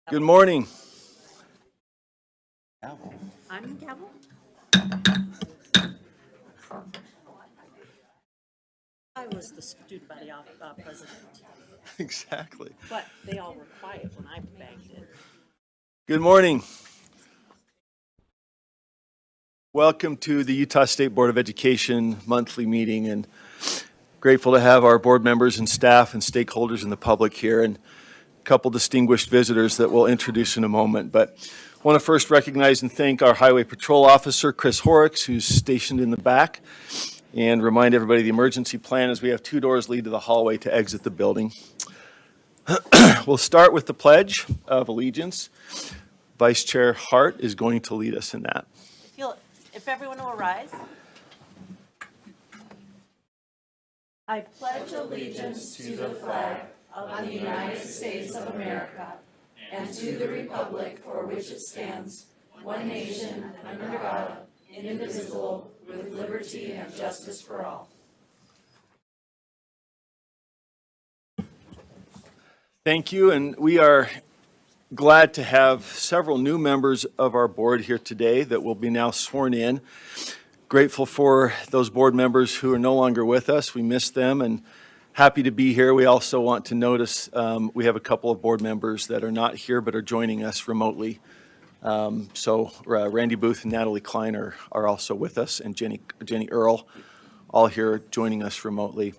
Good morning. I'm gavel. I was the student body president, Exactly. but they all were quiet when I banged it. Good morning. Welcome to the Utah State Board of Education monthly meeting, and grateful to have our board members and staff and stakeholders and the public here, and a couple distinguished visitors that we'll introduce in a moment. But I want to first recognize and thank our Highway Patrol Officer, Chris Horrocks, who's stationed in the back, and remind everybody the emergency plan is we have 2 doors lead to the hallway to exit the building. We'll start with the Pledge of Allegiance. Vice Chair Hart is going to lead us in that. If everyone will rise. I pledge allegiance to the flag of the United States of America and to the republic for which it stands, one nation, under God, indivisible, with liberty and justice for all. Thank you, and we are glad to have several new members of our board here today that will be now sworn in. Grateful for those board members who are no longer with us. We miss them and happy to be here. We also want to notice we have a couple of board members that are not here but are joining us remotely. Randy Booth and Natalie Klein are also with us, and Jenny Earl, all here joining us remotely.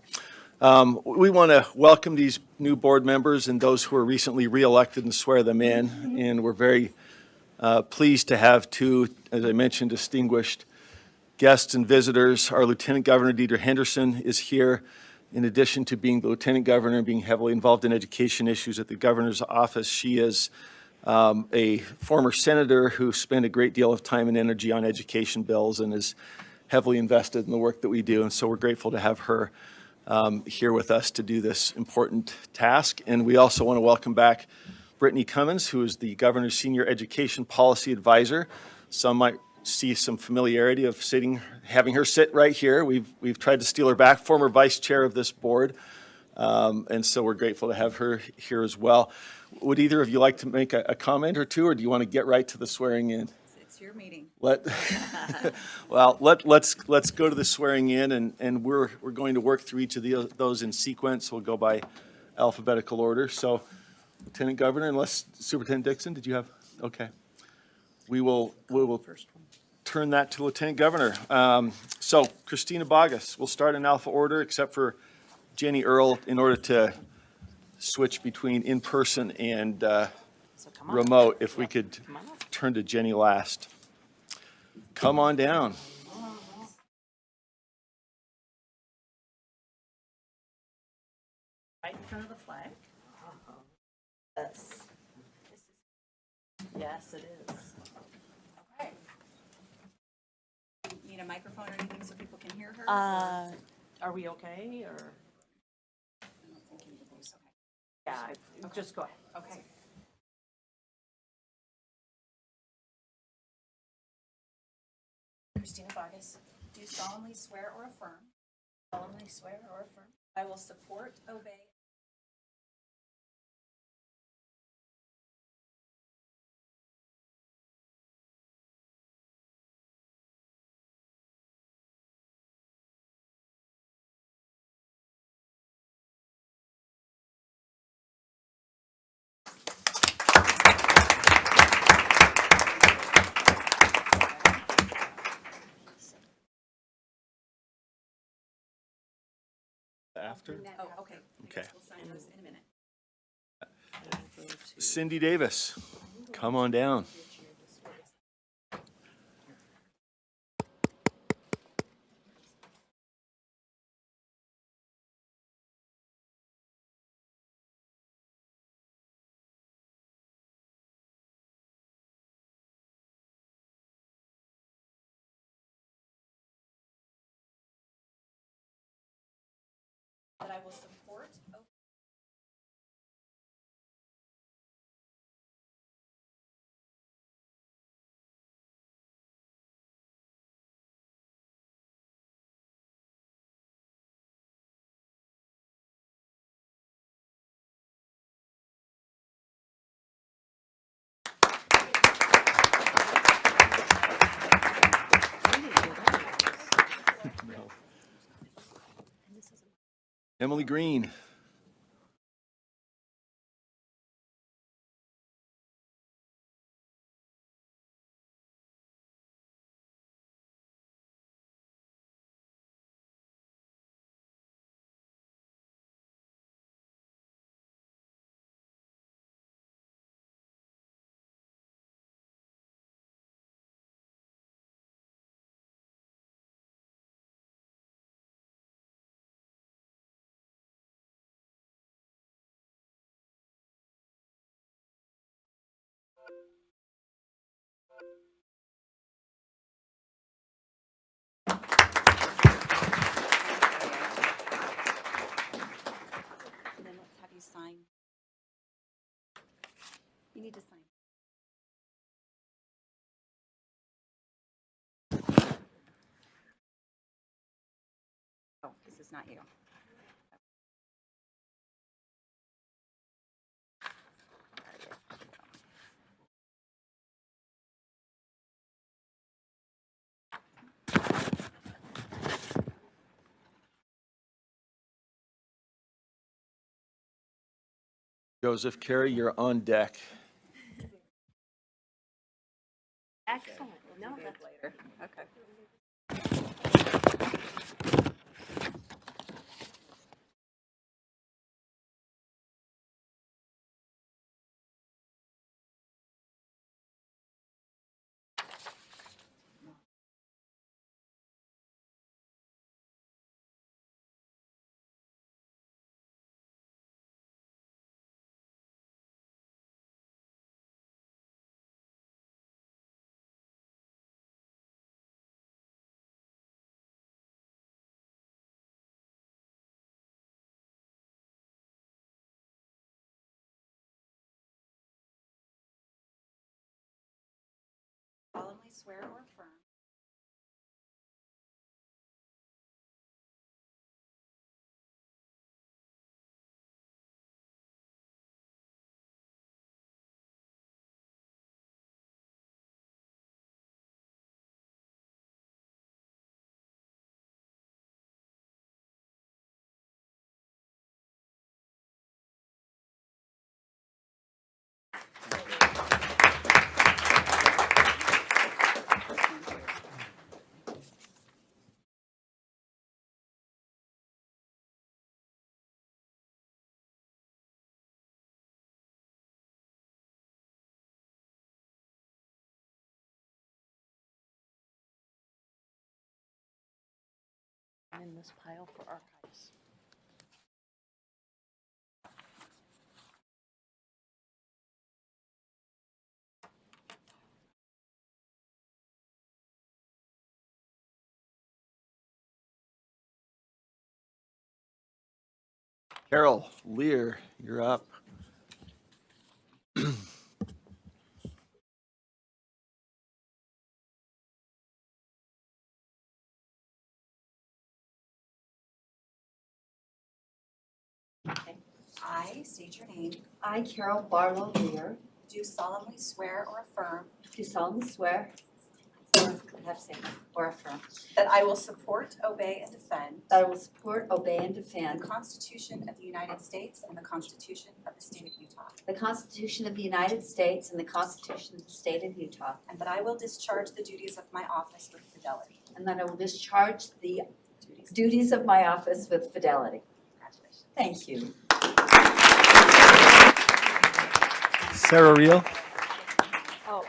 We want to welcome these new board members and those who were recently re-elected and swear them in. And we're very pleased to have 2, as I mentioned, distinguished guests and visitors. Our Lieutenant Governor Deidre Henderson is here. In addition to being the Lieutenant Governor and being heavily involved in education issues at the Governor's office, she is a former senator who spent a great deal of time and energy on education bills and is heavily invested in the work that we do. And so we're grateful to have her here with us to do this important task. And we also want to welcome back Brittany Cummins, who is the Governor's Senior Education Policy Advisor. Some might see some familiarity of having her sit right here. We've tried to steal her back, former vice chair of this board. And so we're grateful to have her here as well. Would either of you like to make a comment or two, or do you want to get right to the swearing in? It's your meeting. Let's go to the swearing in, and we're going to work through each of those in sequence. We'll go by alphabetical order. So, Lieutenant Governor, unless Superintendent Dixon, did you have? Okay. We will turn that to Lieutenant Governor. So, Christina Boggess, we'll start in alpha order, except for Jenny Earl, in order to switch between in-person and remote. If we could turn to Jenny last. Come on down. right in front of the flag. Yes. Yes, it is. Okay. Need a microphone or anything so people can hear her? Are we okay, or? I don't think anybody's okay. Yeah, just go ahead. Okay. Christina Boggess, do solemnly swear or affirm I will support, obey, After? Oh, okay. Okay. We'll sign those in a minute. Cindy Davis, come on down. That I will support, obey, Emily Green. And then let's have you sign. You need to sign. Oh, this is not you. Joseph Carey, you're on deck. Excellent. No, that's later. Okay. Solemnly swear or affirm. In this pile for archives. Carol Lear, you're up. I state your name. I, Carol Barlow Lear, Do solemnly swear or affirm do solemnly swear or affirm that I will support, obey, and defend that I will support, obey, and the defend Constitution of the United States and the Constitution of the State of Utah, the Constitution of the United States and the Constitution of the State of Utah, and that I will discharge the duties of my office with fidelity. and that I will discharge the duties of my office with fidelity. Congratulations. Thank you. Sarah Reel. Oh.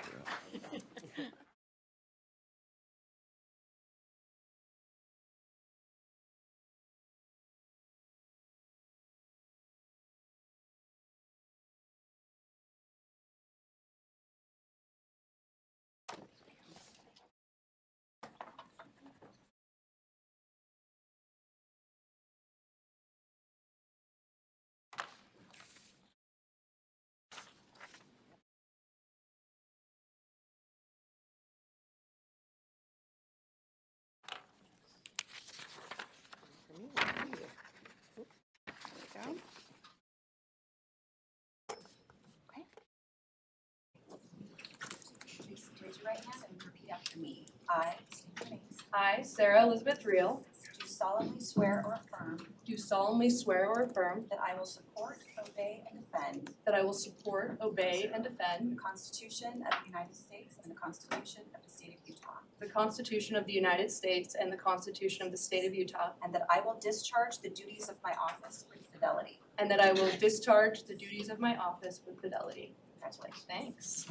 Please raise your right hand and repeat after me. I state your names. I, Sarah Elizabeth Reel, Do solemnly swear or affirm do solemnly swear or affirm that I will support, obey, and defend that I will support, obey, and defend the Constitution of the United States and the Constitution of the State of Utah, the Constitution of the United States and the Constitution of the State of Utah, and that I will discharge the duties of my office with fidelity. and that I will discharge the duties of my office with fidelity. Congratulations. Thanks.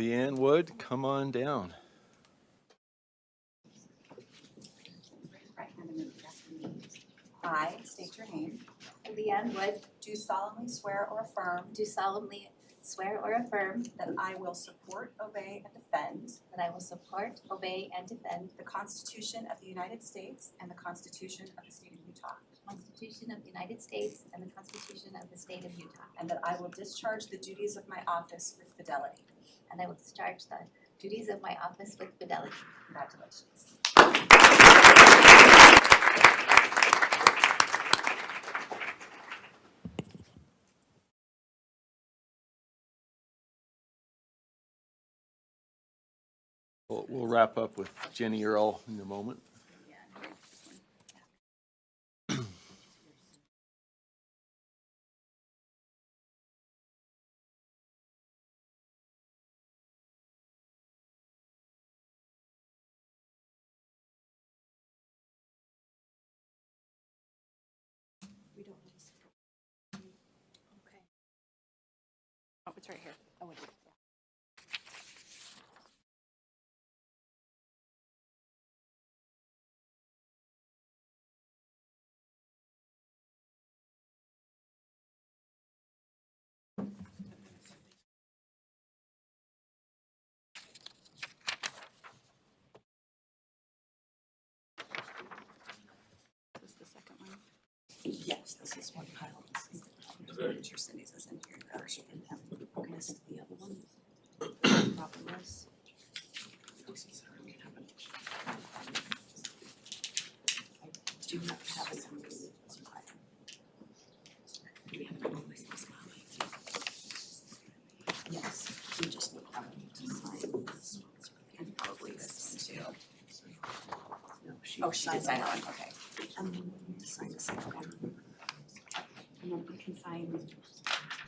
Leanne Wood, come on down. Right hand and repeat after me. I state your name. Leanne Wood, Do solemnly swear or affirm do solemnly swear or affirm that I will support, obey, and defend that I will support, obey, and defend the Constitution of the United States and the Constitution of the State of Utah, the Constitution of the United States and the Constitution of the State of Utah, and that I will discharge the duties of my office with fidelity. and I will discharge the duties of my office with fidelity. Congratulations. We'll wrap up with Jenny Earl in a moment. Oh, it's right here. Oh, it is. This is the second one. Yes, this is one pile. This is your Cindy's is in here first. Okay, this is the other one. Problem is. I do not have it on this pile. Yes, you just need to sign this one. And probably this one too. Oh, she did sign that one, okay. Sign this one. And then you can sign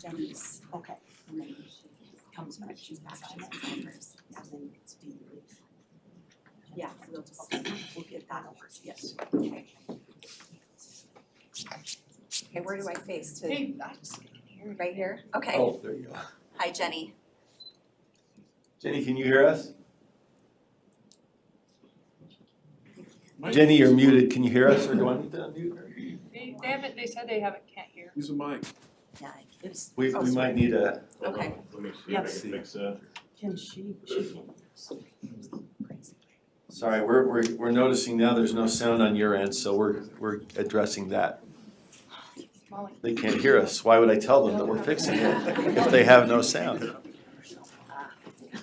Jenny's. Okay. And then she comes back, she's back, she signs hers, and then it's being released. Yeah, we'll just, we'll get that over, yes. Okay. Okay, where do I face? To right here? Okay. Oh, there you go. Hi, Jenny. Jenny, can you hear us? Jenny, you're muted. Can you hear us, or do I need to unmute her? They said they can't hear. Use a mic. Yeah, it's. We might need a. Okay. Let me see Yep. if I can fix that. Can she? Sorry, we're noticing now there's no sound on your end, so we're addressing that. Molly. They can't hear us. Why would I tell them that we're fixing it if they have no sound?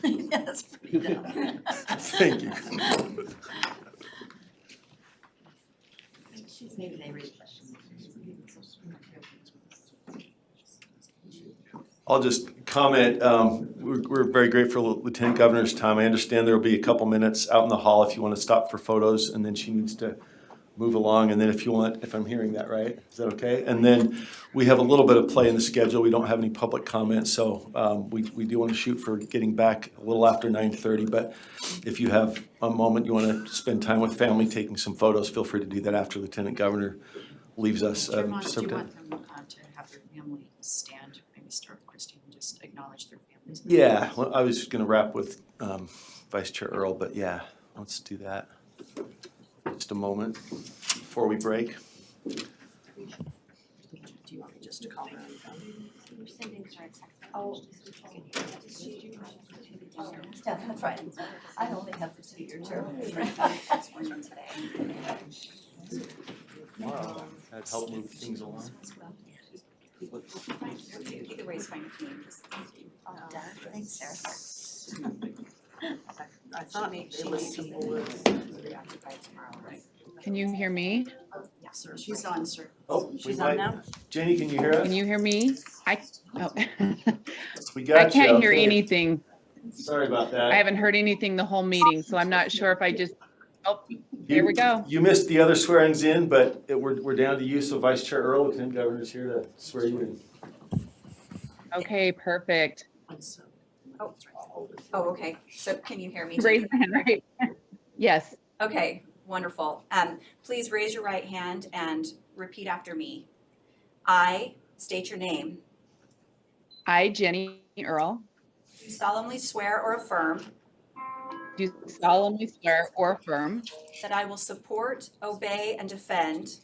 Yeah, that's pretty good. Thank you. Maybe they read. I'll just comment, we're very grateful for Lieutenant Governor's time. I understand there will be a couple minutes out in the hall if you want to stop for photos, and then she needs to move along. And then if you want, if I'm hearing that right, is that okay? And then we have a little bit of play in the schedule. We don't have any public comments, so we do want to shoot for getting back a little after 9:30. But if you have a moment, you want to spend time with family taking some photos, feel free to do that after Lieutenant Governor leaves us. Chairman, do you want them to have their family stand, maybe start with Christine and just acknowledge their families? Yeah, well, I was going to wrap with Vice Chair Earl, but yeah, let's do that. Just a moment before we break. Do you want me just to call her on the phone? Oh. Yeah, that's right. I only have the 2-year term. That'd help move things along. Either way is fine with me. Thanks, Sarah. I thought they Preoccupied tomorrow, right? Can you hear me? Yeah, sir. She's on, sir. Oh, She's on now? Jenny, can you hear us? Can you hear me? Oh. We got I you. can't hear Okay. anything. Sorry about that. I haven't heard anything the whole meeting, so I'm not sure if I just, oh, here we go. You missed the other swearings in, but we're down to you. So Vice Chair Earl, Lieutenant Governor is here to swear you in. Okay, perfect. Oh, okay. So can you hear me? Raise your hand, right? Yes. Okay, wonderful. Please raise your right hand and repeat after me. I state your name. I, Jenny Earl, Do solemnly swear or affirm do solemnly swear or affirm that I will support, obey, and defend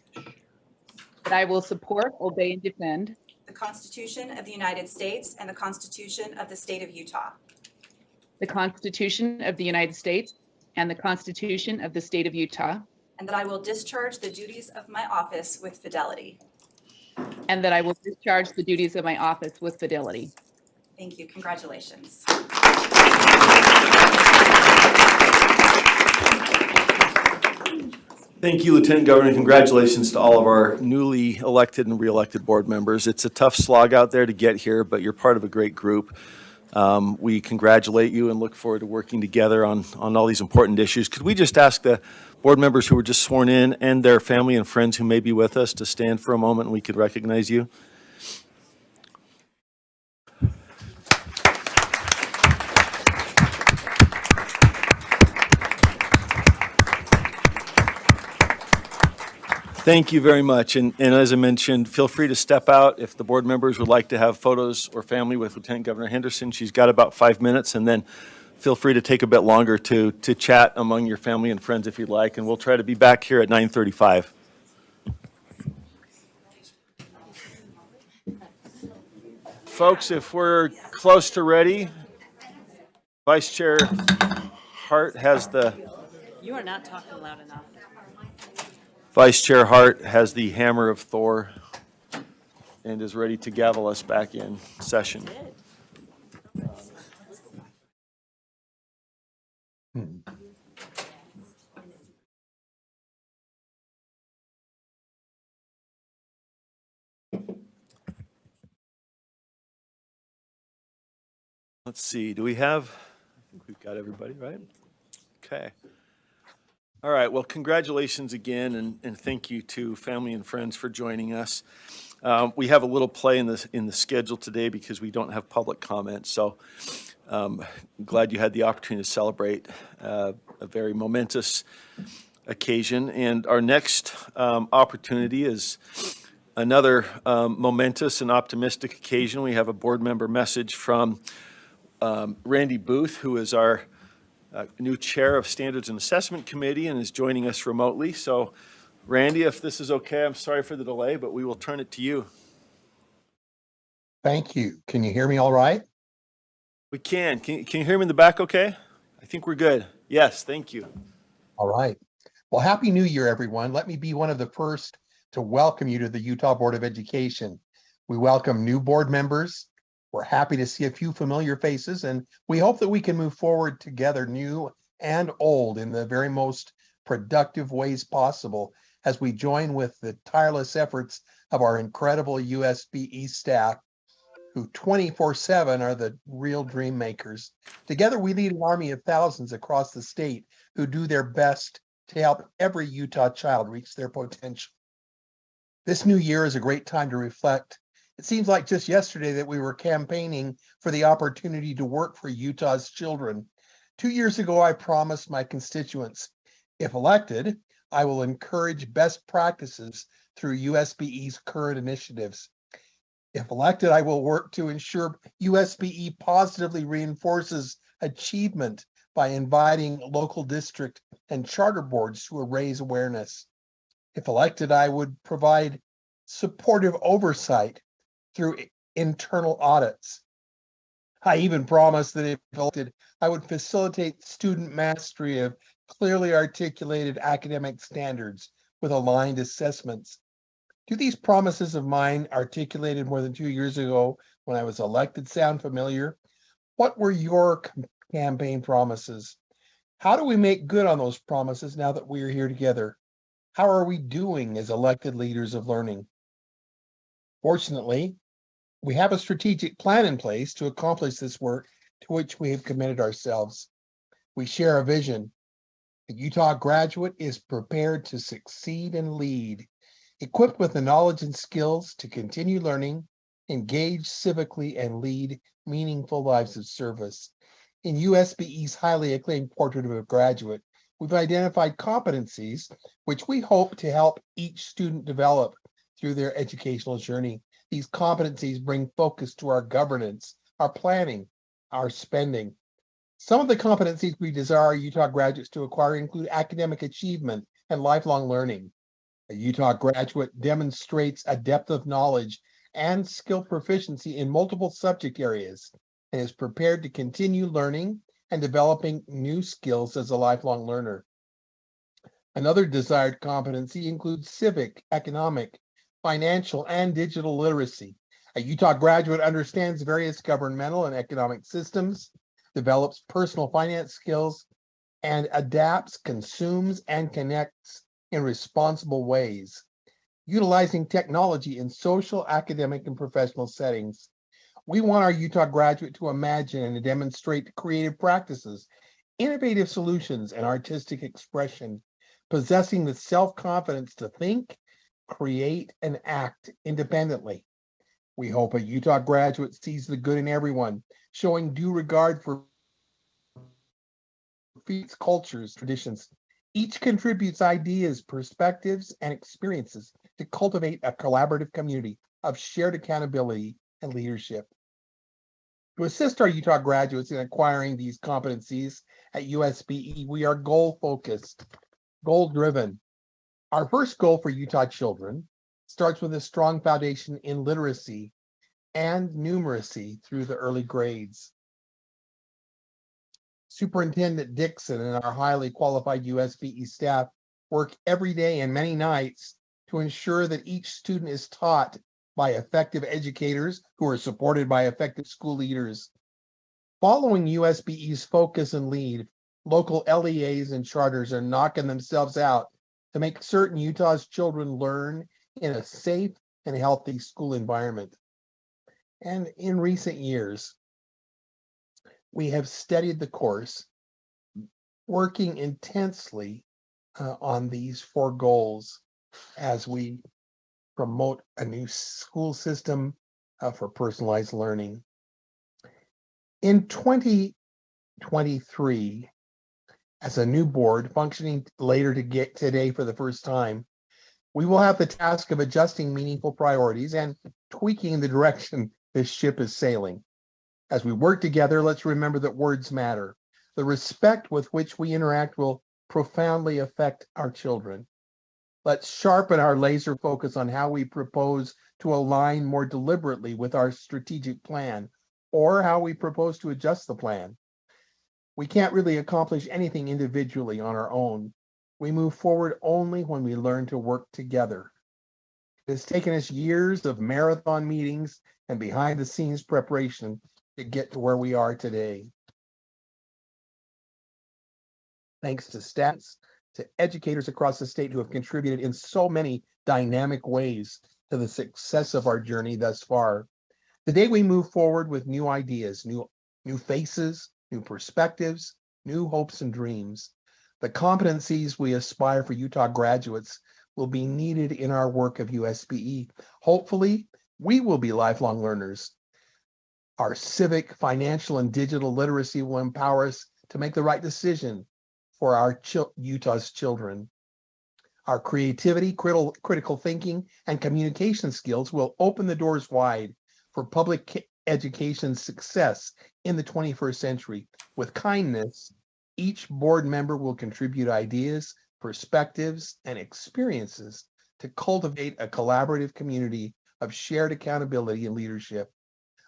that I will support, obey, and defend the Constitution of the United States and the Constitution of the State of Utah, the Constitution of the United States and the Constitution of the State of Utah, and that I will discharge the duties of my office with fidelity. and that I will discharge the duties of my office with fidelity. Thank you. Congratulations. Thank you, Lieutenant Governor. Congratulations to all of our newly elected and re-elected board members. It's a tough slog out there to get here, but you're part of a great group. We congratulate you and look forward to working together on all these important issues. Could we just ask the board members who were just sworn in and their family and friends who may be with us to stand for a moment and we could recognize you? Thank you very much. And as I mentioned, feel free to step out if the board members would like to have photos or family with Lieutenant Governor Henderson. She's got about 5 minutes, and then feel free to take a bit longer to chat among your family and friends if you'd like, and we'll try to be back here at 9:35. Folks, if we're close to ready, Vice Chair Hart has the You are not talking loud enough. Vice Chair Hart has the hammer of Thor and is ready to gavel us back in session. Let's see, do we have, I think we've got everybody, right? Okay. All right, well, congratulations again, and thank you to family and friends for joining us. We have a little play in the schedule today because we don't have public comment, so glad you had the opportunity to celebrate a very momentous occasion. And our next opportunity is another momentous and optimistic occasion. We have a board member message from Randy Booth, who is our new chair of Standards and Assessment Committee and is joining us remotely. So, Randy, if this is okay, I'm sorry for the delay, but we will turn it to you. Thank you. Can you hear me all right? We can. Can you hear me in the back okay? I think we're good. Yes, thank you. All right. Well, Happy New Year, everyone. Let me be one of the first to welcome you to the Utah Board of Education. We welcome new board members. We're happy to see a few familiar faces, and we hope that we can move forward together, new and old, in the very most productive ways possible as we join with the tireless efforts of our incredible USBE staff, who 24/7 are the real dream makers. Together, we lead an army of thousands across the state who do their best to help every Utah child reach their potential. This new year is a great time to reflect. It seems like just yesterday that we were campaigning for the opportunity to work for Utah's children. 2 years ago, I promised my constituents, if elected, I will encourage best practices through USBE's current initiatives. If elected, I will work to ensure USBE positively reinforces achievement by inviting local district and charter boards to raise awareness. If elected, I would provide supportive oversight through internal audits. I even promised that if elected, I would facilitate student mastery of clearly articulated academic standards with aligned assessments. Do these promises of mine, articulated more than 2 years ago when I was elected, sound familiar? What were your campaign promises? How do we make good on those promises now that we are here together? How are we doing as elected leaders of learning? Fortunately, we have a strategic plan in place to accomplish this work to which we have committed ourselves. We share a vision. The Utah graduate is prepared to succeed and lead, equipped with the knowledge and skills to continue learning, engage civically, and lead meaningful lives of service. In USBE's highly acclaimed Portrait of a Graduate, we've identified competencies which we hope to help each student develop through their educational journey. These competencies bring focus to our governance, our planning, our spending. Some of the competencies we desire our Utah graduates to acquire include academic achievement and lifelong learning. A Utah graduate demonstrates a depth of knowledge and skill proficiency in multiple subject areas and is prepared to continue learning and developing new skills as a lifelong learner. Another desired competency includes civic, economic, financial, and digital literacy. A Utah graduate understands various governmental and economic systems, develops personal finance skills, and adapts, consumes, and connects in responsible ways, utilizing technology in social, academic, and professional settings. We want our Utah graduate to imagine and demonstrate creative practices, innovative solutions, and artistic expression, possessing the self-confidence to think, create, and act independently. We hope a Utah graduate sees the good in everyone, showing due regard for its cultures, traditions. Each contributes ideas, perspectives, and experiences to cultivate a collaborative community of shared accountability and leadership. To assist our Utah graduates in acquiring these competencies at USBE, we are goal-focused, goal-driven. Our first goal for Utah children starts with a strong foundation in literacy and numeracy through the early grades. Superintendent Dixon and our highly qualified USBE staff work every day and many nights to ensure that each student is taught by effective educators who are supported by effective school leaders. Following USBE's focus and lead, local LEAs and charters are knocking themselves out to make certain Utah's children learn in a safe and healthy school environment. And in recent years, we have steadied the course, working intensely on these 4 goals as we promote a new school system for personalized learning. In 2023, as a new board functioning later today for the first time, we will have the task of adjusting meaningful priorities and tweaking the direction this ship is sailing. As we work together, let's remember that words matter. The respect with which we interact will profoundly affect our children. Let's sharpen our laser focus on how we propose to align more deliberately with our strategic plan, or how we propose to adjust the plan. We can't really accomplish anything individually on our own. We move forward only when we learn to work together. It has taken us years of marathon meetings and behind-the-scenes preparation to get to where we are today. Thanks to staffs, to educators across the state who have contributed in so many dynamic ways to the success of our journey thus far. Today we move forward with new ideas, new faces, new perspectives, new hopes and dreams. The competencies we aspire for Utah graduates will be needed in our work of USBE. Hopefully, we will be lifelong learners. Our civic, financial, and digital literacy will empower us to make the right decision for our Utah's children. Our creativity, critical thinking, and communication skills will open the doors wide for public education success in the 21st century. With kindness, each board member will contribute ideas, perspectives, and experiences to cultivate a collaborative community of shared accountability and leadership.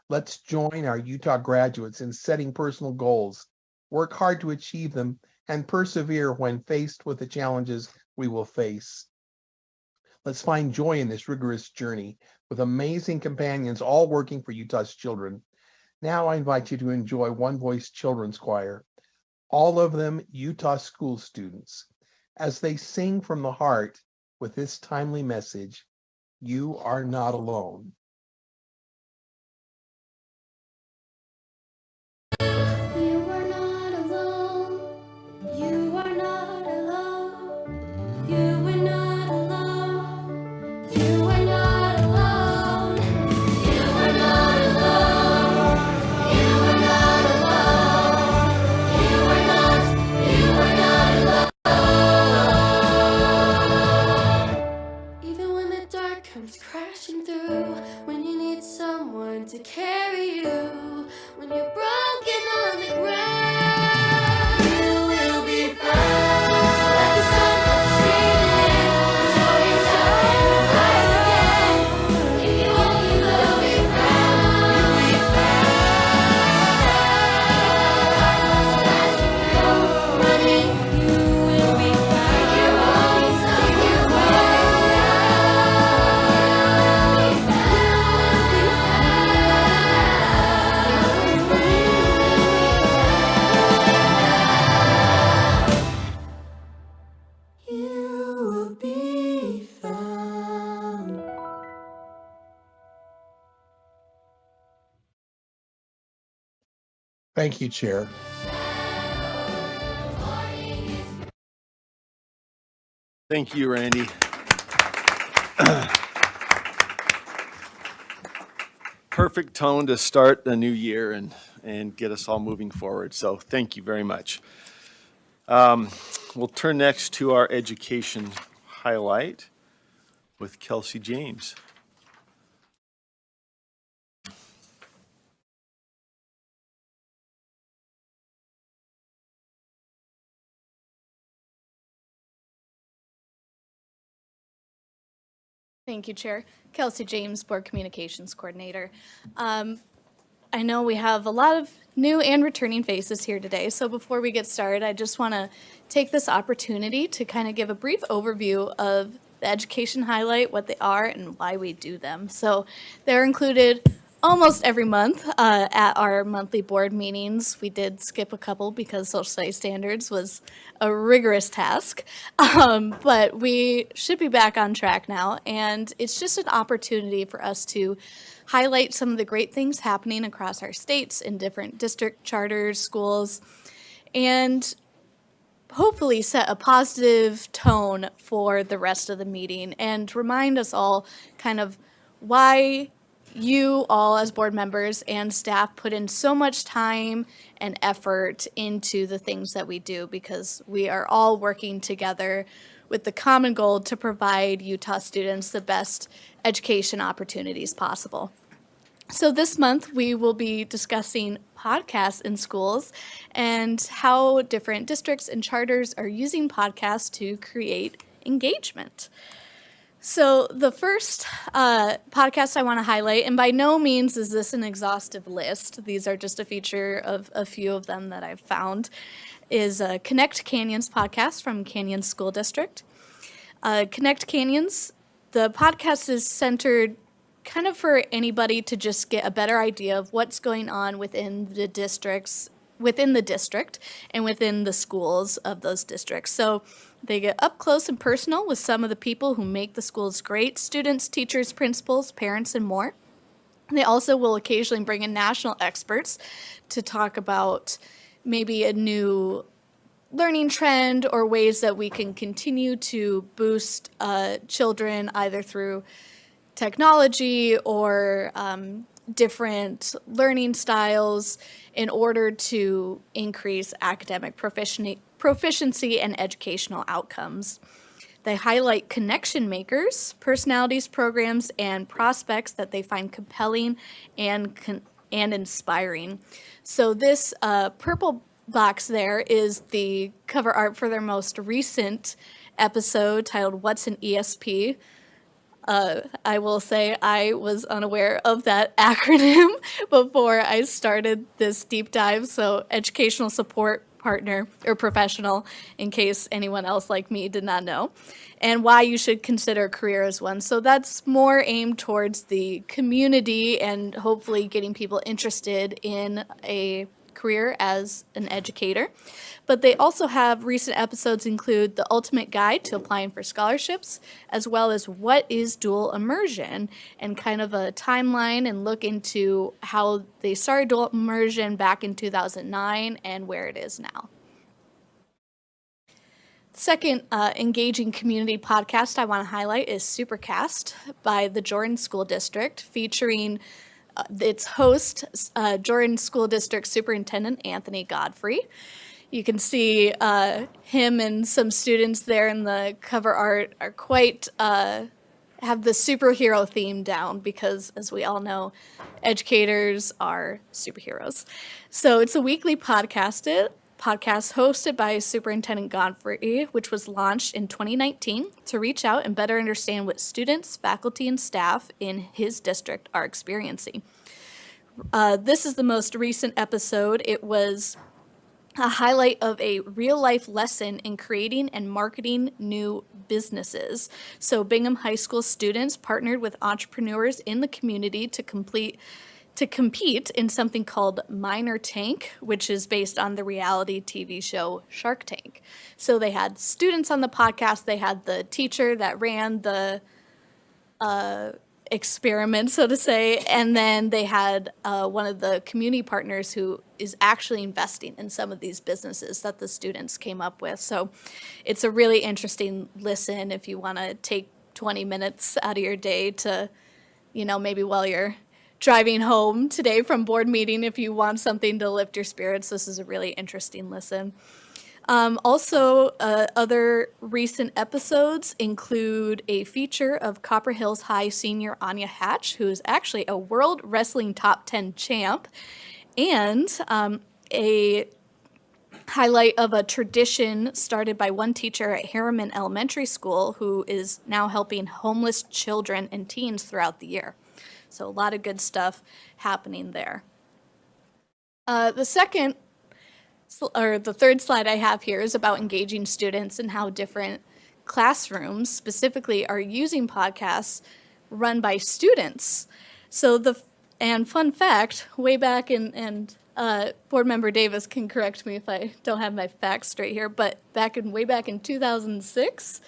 Let's join our Utah graduates in setting personal goals, work hard to achieve them, and persevere when faced with the challenges we will face. Let's find joy in this rigorous journey with amazing companions all working for Utah's children. Now I invite you to enjoy One Voice Children's Choir, all of them Utah school students, as they sing from the heart with this timely message, "You are not alone." You are not alone. You are not alone. You are not alone. You are not alone. You are not alone. You are not alone. You are not alone. Even when the dark comes crashing through, when you need someone to carry you, when you're broken on the ground, you will be found. Let the sun come streaming in, show you shine and rise again. If you want, you will be found. You'll be found. Splashing through, running, you will be found. Take your home, take your place now. You will be found. Thank you, Chair. Thank you, Randy. Perfect tone to start the new year and get us all moving forward. So thank you very much. We'll turn next to our education highlight with Kelsey James. Thank you, Chair. Kelsey James, Board Communications Coordinator. I know we have a lot of new and returning faces here today, so before we get started, I just want to take this opportunity to kind of give a brief overview of the education highlight, what they are, and why we do them. So they're included almost every month at our monthly board meetings. We did skip a couple because social studies standards was a rigorous task, but we should be back on track now, and it's just an opportunity for us to highlight some of the great things happening across our states in different district charters, schools, and hopefully set a positive tone for the rest of the meeting and remind us all kind of why you all as board members and staff put in so much time and effort into the things that we do, because we are all working together with the common goal to provide Utah students the best education opportunities possible. So this month, we will be discussing podcasts in schools and how different districts and charters are using podcasts to create engagement. So the first podcast I want to highlight, and by no means is this an exhaustive list, these are just a feature of a few of them that I've found, is Connect Canyons podcast from Canyon School District. Connect Canyons, the podcast is centered kind of for anybody to just get a better idea of what's going on within the district and within the schools of those districts. So they get up close and personal with some of the people who make the schools great: students, teachers, principals, parents, and more. They also will occasionally bring in national experts to talk about maybe a new learning trend or ways that we can continue to boost children either through technology or different learning styles in order to increase academic proficiency and educational outcomes. They highlight connection makers, personalities, programs, and prospects that they find compelling and inspiring. So this purple box there is the cover art for their most recent episode titled "What's an ESP?" I will say I was unaware of that acronym before I started this deep dive. So Educational Support partner or professional, in case anyone else like me did not know, and why you should consider a career as one. So that's more aimed towards the community and hopefully getting people interested in a career as an educator. But they also have recent episodes include the ultimate guide to applying for scholarships, as well as what is dual immersion, and kind of a timeline and look into how they started dual immersion back in 2009 and where it is now. Second engaging community podcast I want to highlight is Supercast by the Jordan School District, featuring its host, Jordan School District Superintendent Anthony Godfrey. You can see him and some students there in the cover art are quite, have the superhero theme down because, as we all know, educators are superheroes. So it's a weekly podcast hosted by Superintendent Godfrey, which was launched in 2019 to reach out and better understand what students, faculty, and staff in his district are experiencing. This is the most recent episode. It was a highlight of a real-life lesson in creating and marketing new businesses. So Bingham High School students partnered with entrepreneurs in the community to compete in something called Minor Tank, which is based on the reality TV show Shark Tank. So they had students on the podcast, they had the teacher that ran the experiment, so to say, and then they had one of the community partners who is actually investing in some of these businesses that the students came up with. So it's a really interesting listen if you want to take 20 minutes out of your day to, maybe while you're driving home today from board meeting, if you want something to lift your spirits, this is a really interesting listen. Also, other recent episodes include a feature of Copper Hills High senior Anya Hatch, who is actually a World Wrestling Top 10 champ, and a highlight of a tradition started by one teacher at Harriman Elementary School who is now helping homeless children and teens throughout the year. So a lot of good stuff happening there. The third slide I have here is about engaging students and how different classrooms specifically are using podcasts run by students. And fun fact, way back and Board Member Davis can correct me if I don't have my facts straight here, but way back in 2006,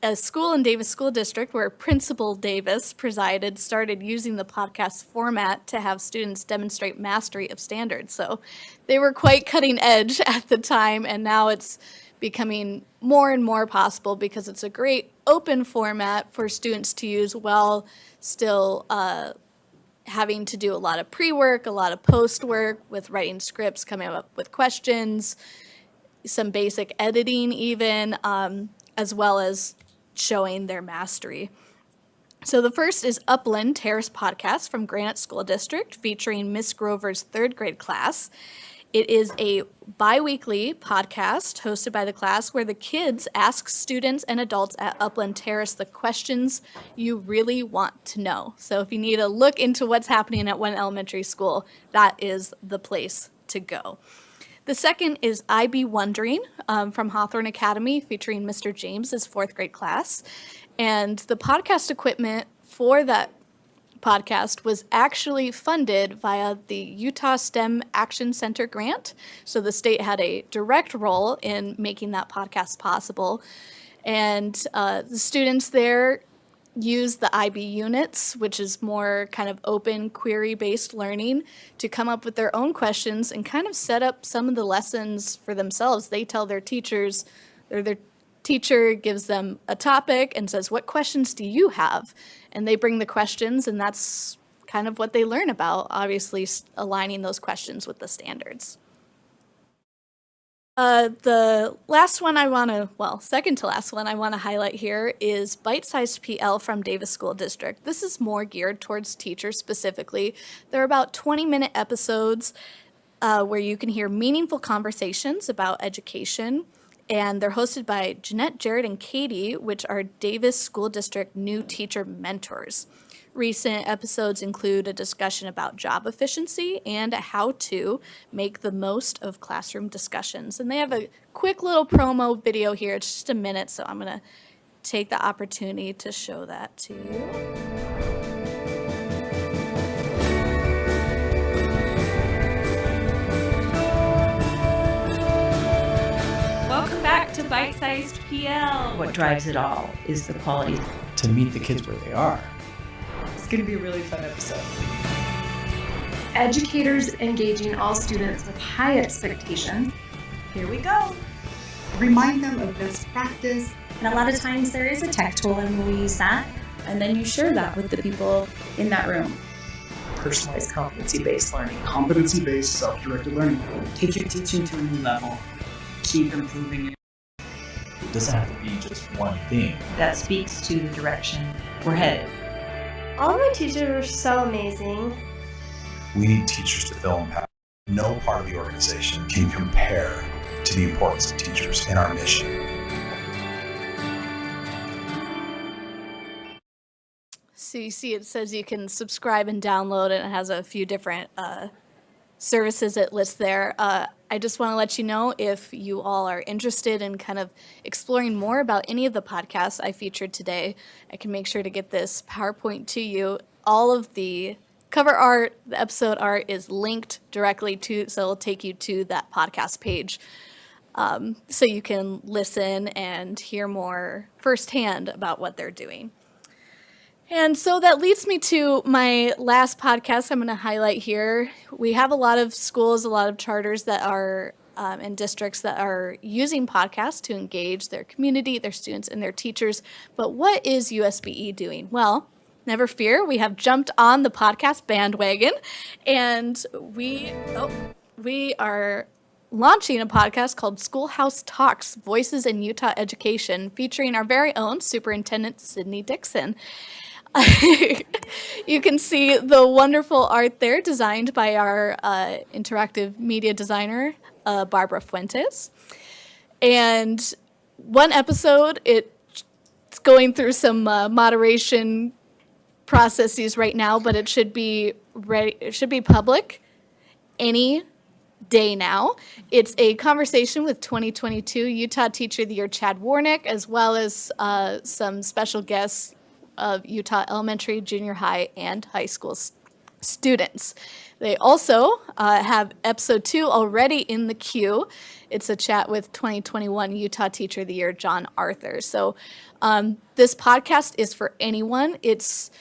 a school in Davis School District where Principal Davis presided started using the podcast format to have students demonstrate mastery of standards. So they were quite cutting edge at the time, and now it's becoming more and more possible because it's a great open format for students to use while still having to do a lot of pre-work, a lot of post-work with writing scripts, coming up with questions, some basic editing even, as well as showing their mastery. So the first is Upland Terrace Podcast from Granite School District featuring Miss Grover's third grade class. It is a bi-weekly podcast hosted by the class where the kids ask students and adults at Upland Terrace the questions you really want to know. So if you need a look into what's happening at one elementary school, that is the place to go. The second is I Be Wondering from Hawthorne Academy featuring Mr. James's fourth grade class. And the podcast equipment for that podcast was actually funded via the Utah STEM Action Center grant. So the state had a direct role in making that podcast possible. And the students there use the IB units, which is more kind of open query-based learning, to come up with their own questions and kind of set up some of the lessons for themselves. They tell their teachers, or their teacher gives them a topic and says, what questions do you have? And they bring the questions, and that's kind of what they learn about, obviously aligning those questions with the standards. The last one second to last one I want to highlight here is Bite-Sized PL from Davis School District. This is more geared towards teachers specifically. They're about 20-minute episodes where you can hear meaningful conversations about education, and they're hosted by Jeanette, Jared, and Katie, which are Davis School District new teacher mentors. Recent episodes include a discussion about job efficiency and how to make the most of classroom discussions. And they have a quick little promo video here. It's just a minute, so I'm going to take the opportunity to show that to you. Welcome back to Bite Sized PL. What drives it all is the quality. To meet the kids where they are. It's gonna be a really fun episode. Educators engaging all students with high expectations. Here we go. Remind them of best practice. And a lot of times there is a tech tool and we use that. And then you share that with the people in that room. Personalized competency-based learning. Competency-based self-directed learning. Take your teaching to a new level. Keep improving it. It doesn't have to be just one thing. That speaks to the direction we're headed. All of my teachers were so amazing. We need teachers to feel empowered. No part of the organization can compare to the importance of teachers in our mission. So you see it says you can subscribe and download, and it has a few different services it lists there. I just want to let you know if you all are interested in kind of exploring more about any of the podcasts I featured today, I can make sure to get this PowerPoint to you. All of the cover art, the episode art is linked directly to, so it'll take you to that podcast page. So you can listen and hear more firsthand about what they're doing. And so that leads me to my last podcast I'm going to highlight here. We have a lot of schools, a lot of charters that are and districts that are using podcasts to engage their community, their students, and their teachers. But what is USBE doing? Well, never fear, we have jumped on the podcast bandwagon, and we are launching a podcast called Schoolhouse Talks, Voices in Utah Education, featuring our very own Superintendent Sydney Dixon. You can see the wonderful art there designed by our interactive media designer, Barbara Fuentes. And one episode, it's going through some moderation processes right now, but it should be ready. It should be public any day now. It's a conversation with 2022 Utah Teacher of the Year Chad Warnick, as well as some special guests of Utah elementary, junior high, and high school students. They also have episode 2 already in the queue. It's a chat with 2021 Utah Teacher of the Year, John Arthur. So this podcast is for anyone. It's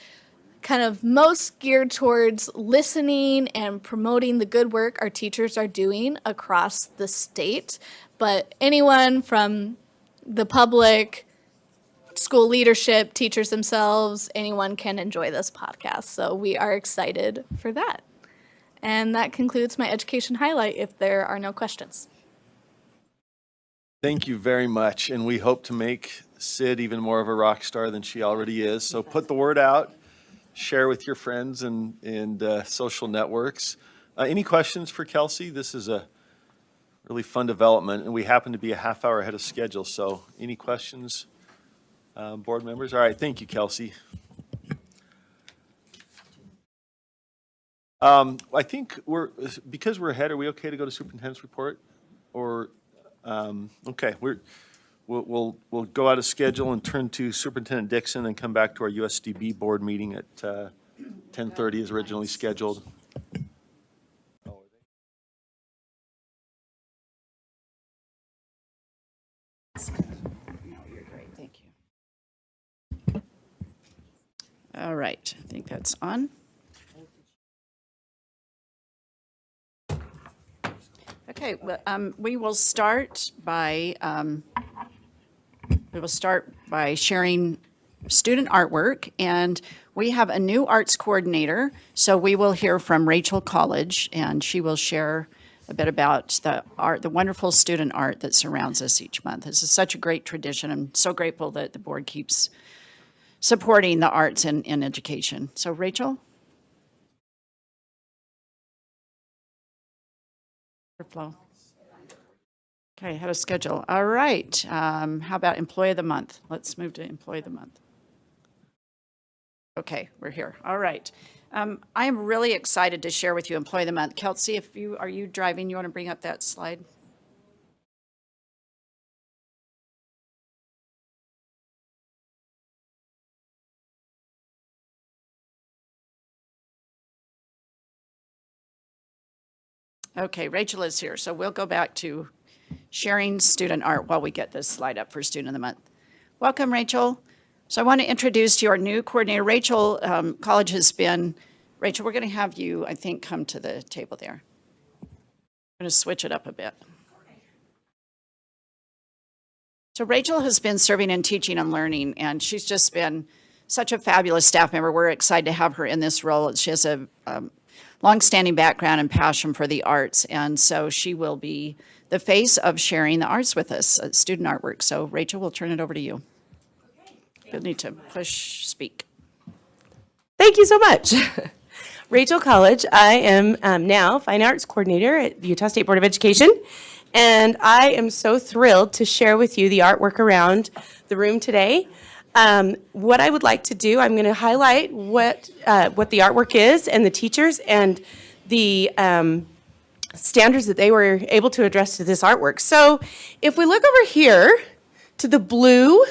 kind of most geared towards listening and promoting the good work our teachers are doing across the state. But anyone from the public, school leadership, teachers themselves, anyone can enjoy this podcast. So we are excited for that. And that concludes my education highlight if there are no questions. Thank you very much. And we hope to make Sid even more of a rock star than she already is. So put the word out, share with your friends and social networks. Any questions for Kelsey? This is a really fun development, and we happen to be a half hour ahead of schedule. So any questions? Board members? All right, thank you, Kelsey. I think because we're ahead, are we okay to go to superintendent's report? Or, okay, we'll go out of schedule and turn to Superintendent Dixon and come back to our USDB board meeting at 10:30 as originally scheduled. All right, I think that's on. Okay, well, we will start by sharing student artwork, and we have a new arts coordinator. So we will hear from Rachel College, and she will share a bit about the art, the wonderful student art that surrounds us each month. This is such a great tradition. I'm so grateful that the board keeps supporting the arts in education. So Rachel? Flow. Okay, how to schedule. All right. How about Employee of the Month? Let's move to Employee of the Month. Okay, we're here. All right. I am really excited to share with you Employee of the Month. Kelsey, are you driving? You want to bring up that slide? Okay, Rachel is here, so we'll go back to sharing student art while we get this slide up for Student of the Month. Welcome, Rachel. So I want to introduce to you our new coordinator. Rachel, college has been, Rachel, we're going to have you, I think, come to the table there. I'm going to switch it up a bit. So Rachel has been serving in teaching and learning, and she's just been such a fabulous staff member. We're excited to have her in this role. She has a longstanding background and passion for the arts, and so she will be the face of sharing the arts with us, student artwork. So Rachel, we'll turn it over to you. You'll need to push speak. Thank you so much. Rachel College. I am now Fine Arts Coordinator at the Utah State Board of Education, and I am so thrilled to share with you the artwork around the room today. What I would like to do, I'm going to highlight what the artwork is and the teachers and the standards that they were able to address to this artwork. So if we look over here to the blue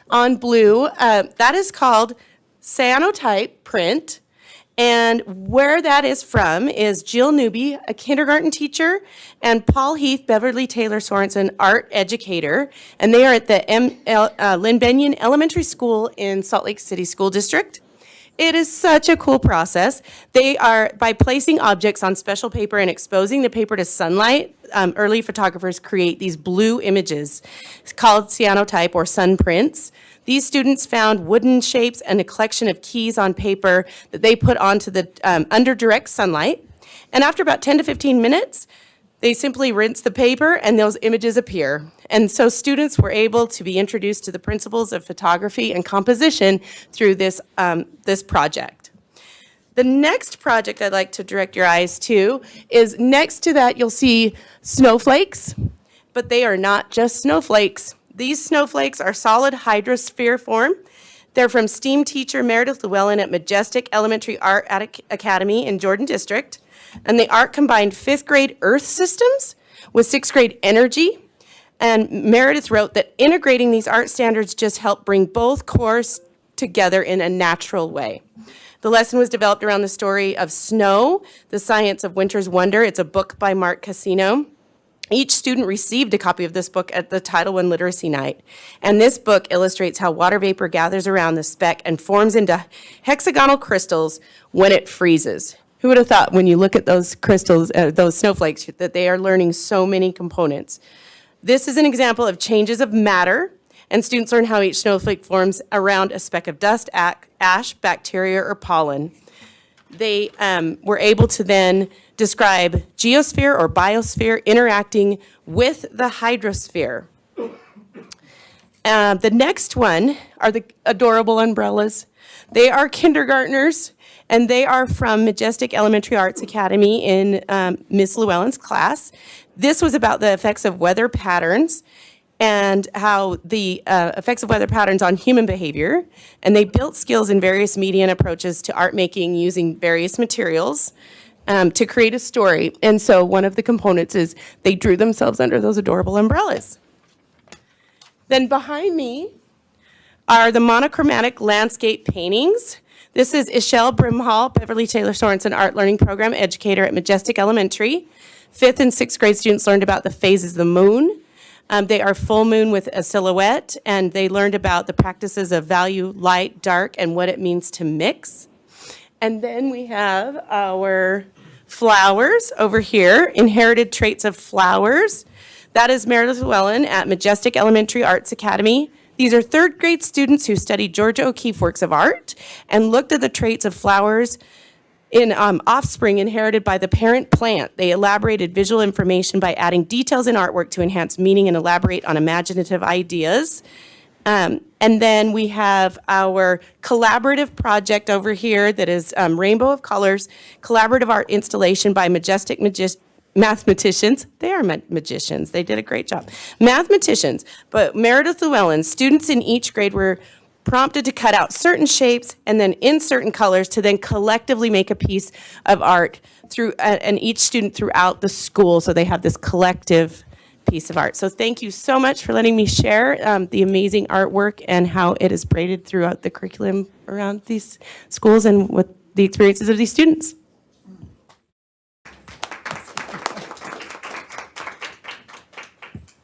on blue, that is called cyanotype print. And where that is from is Jill Newby, a kindergarten teacher, and Paul Heath, Beverly Taylor Sorensen, art educator. And they are at the Lynn Benyon Elementary School in Salt Lake City School District. It is such a cool process. They are, by placing objects on special paper and exposing the paper to sunlight, early photographers create these blue images. It's called cyanotype or sun prints. These students found wooden shapes and a collection of keys on paper that they put onto the under direct sunlight. And after about 10 to 15 minutes, they simply rinse the paper and those images appear. And so students were able to be introduced to the principles of photography and composition through this, this project. The next project I'd like to direct your eyes to is next to that you'll see snowflakes, but they are not just snowflakes. These snowflakes are solid hydrosphere form. They're from STEAM teacher Meredith Llewellyn at Majestic Elementary Art Academy in Jordan District. And the art combined 5th grade earth systems with 6th grade energy. And Meredith wrote that integrating these art standards just helped bring both cores together in a natural way. The lesson was developed around the story of Snow, The Science of Winter's Wonder. It's a book by Mark Cassino. Each student received a copy of this book at the Title I Literacy Night. And this book illustrates how water vapor gathers around the speck and forms into hexagonal crystals when it freezes. Who would have thought when you look at those crystals, those snowflakes, that they are learning so many components? This is an example of changes of matter, and students learn how each snowflake forms around a speck of dust, ash, bacteria, or pollen. They were able to then describe geosphere or biosphere interacting with the hydrosphere. The next one are the adorable umbrellas. They are kindergartners, and they are from Majestic Elementary Arts Academy in Miss Llewellyn's class. This was about the effects of weather patterns and how the effects of weather patterns on human behavior. And they built skills in various media and approaches to art making using various materials to create a story. And so one of the components is they drew themselves under those adorable umbrellas. Then behind me are the monochromatic landscape paintings. This is Ishelle Brimhall, Beverly Taylor Sorensen Art Learning Program educator at Majestic Elementary. 5th and 6th grade students learned about the phases of the moon. They are full moon with a silhouette, and they learned about the practices of value, light, dark, and what it means to mix. And then we have our flowers over here, inherited traits of flowers. That is Meredith Llewellyn at Majestic Elementary Arts Academy. These are 3rd grade students who studied Georgia O'Keeffe works of art and looked at the traits of flowers in offspring inherited by the parent plant. They elaborated visual information by adding details in artwork to enhance meaning and elaborate on imaginative ideas. And then we have our collaborative project over here that is Rainbow of Colors, collaborative art installation by Majestic mathematicians. They are magicians. They did a great job. Mathematicians, but Meredith Llewellyn, students in each grade were prompted to cut out certain shapes and then in certain colors to then collectively make a piece of art through, and each student throughout the school, so they have this collective piece of art. So thank you so much for letting me share the amazing artwork and how it is braided throughout the curriculum around these schools and with the experiences of these students.